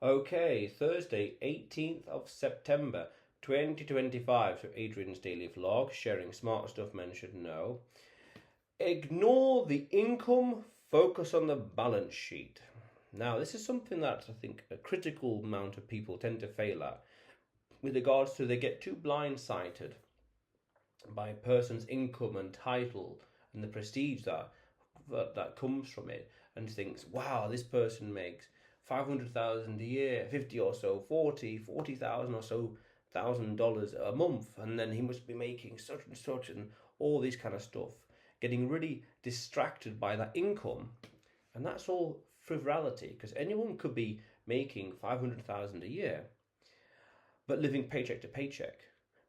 Okay, Thursday, 18th of September 2025. So, Adrian's daily vlog, sharing smart stuff men should know. Ignore the income, focus on the balance sheet. Now, this is something that I think a critical amount of people tend to fail at with regards to they get too blindsided by a person's income and title and the prestige that comes from it, and thinks, wow, this person makes 500,000 a year, 50 or so, 40,000 or so $1,000 a month, and then he must be making such and such and all this kind of stuff, getting really distracted by that income. And that's all frivolity, because anyone could be making 500,000 a year but living paycheck to paycheck,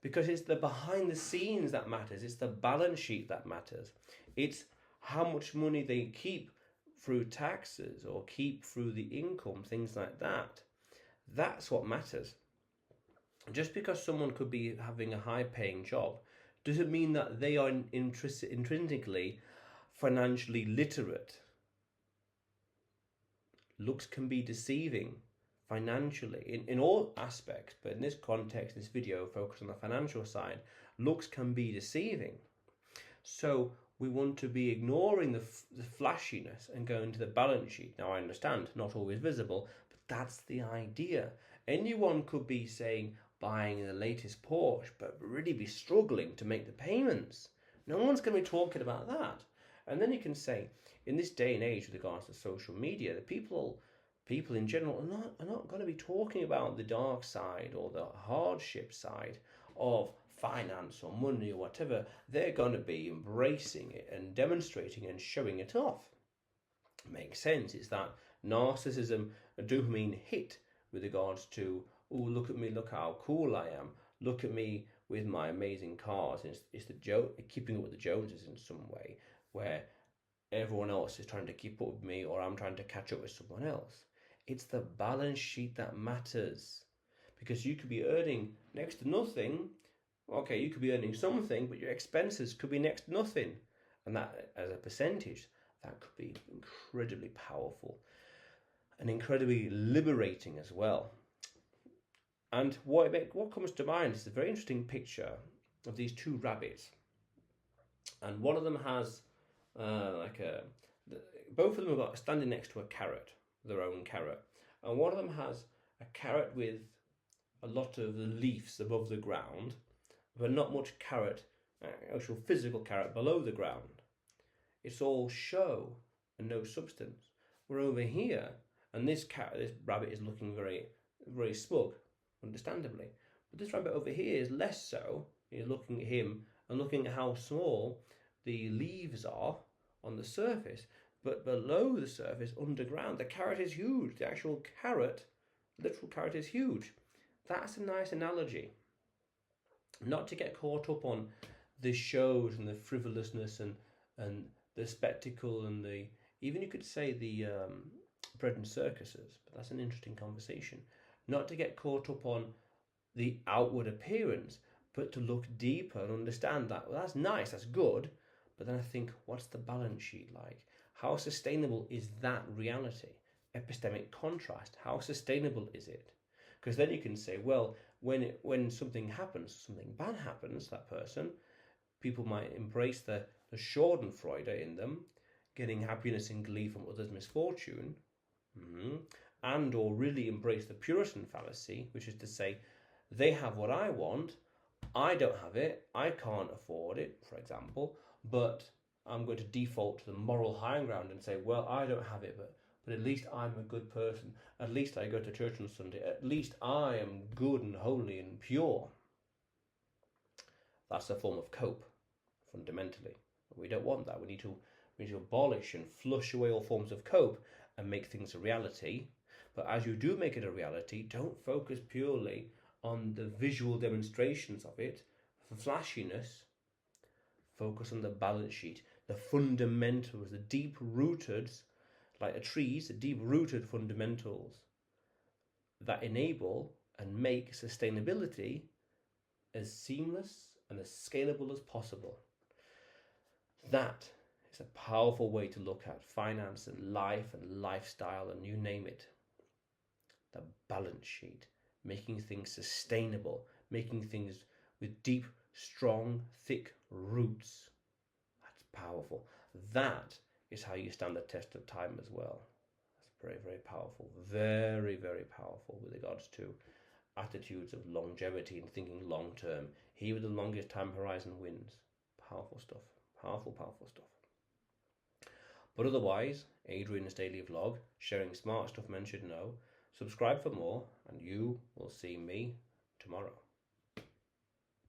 because it's the behind the scenes that matters. It's the balance sheet that matters. It's how much money they keep through taxes or keep through the income, things like that. That's what matters. Just because someone could be having a high paying job doesn't mean that they are intrinsically financially literate. Looks can be deceiving financially in all aspects, but in this context, this video focused on the financial side. Looks can be deceiving. So we want to be ignoring the flashiness and going to the balance sheet. Now, I understand, not always visible, but that's the idea. Anyone could be saying, buying the latest Porsche, but really be struggling to make the payments. No one's going to be talking about that. And then you can say, in this day and age with regards to social media, the people in general are not going to be talking about the dark side or the hardship side of finance or money or whatever. They're going to be embracing it and demonstrating and showing it off. Makes sense. It's that narcissism, a dopamine hit with regards to, oh, look at me, look how cool I am. Look at me with my amazing cars. It's the keeping up with the Joneses in some way, where everyone else is trying to keep up with me or I'm trying to catch up with someone else. It's the balance sheet that matters, because you could be earning next to nothing. Okay, you could be earning something, but your expenses could be next to nothing. And that, as a percentage, that could be incredibly powerful and incredibly liberating as well. And what comes to mind is a very interesting picture of these two rabbits. And one of them has both of them are standing next to a carrot, their own carrot. And one of them has a carrot with a lot of the leaves above the ground, but not much carrot, actual physical carrot below the ground. It's all show and no substance. We're over here, and this rabbit is looking very, very smug, understandably. But this rabbit over here is less so. He's looking at him and looking at how small the leaves are on the surface. But below the surface, underground, the carrot is huge. The actual carrot, literal carrot, is huge. That's a nice analogy. Not to get caught up on the shows and the frivolousness and the spectacle and the, even you could say the bread and circuses, but that's an interesting conversation. Not to get caught up on the outward appearance, but to look deeper and understand that, well, that's nice, that's good, but then I think, what's the balance sheet like? How sustainable is that reality? Epistemic contrast, how sustainable is it? Because then you can say, well, when something happens, something bad happens to that person, people might embrace the Schadenfreude in them, getting happiness and glee from others' misfortune, and or really embrace the Puritan fallacy, which is to say, they have what I want, I don't have it, I can't afford it, for example, but I'm going to default to the moral high ground and say, well, I don't have it, but at least I'm a good person. At least I go to church on Sunday. At least I am good and holy and pure. That's a form of cope, fundamentally. We don't want that. We need to abolish and flush away all forms of cope and make things a reality. But as you do make it a reality, don't focus purely on the visual demonstrations of it, for flashiness. Focus on the balance sheet, the fundamentals, the deep-rooted, like the trees, the deep-rooted fundamentals that enable and make sustainability as seamless and as scalable as possible. That is a powerful way to look at finance and life and lifestyle and you name it. the balance sheet, making things sustainable, making things with deep, strong, thick roots. That's powerful. That is how you stand the test of time as well. That's very, very powerful. Very, very powerful with regards to attitudes of longevity and thinking long term. He with the longest time horizon wins. Powerful stuff. Powerful, powerful stuff. But otherwise, Adrian's daily vlog, sharing smart stuff men should know. Subscribe for more, and you will see me tomorrow.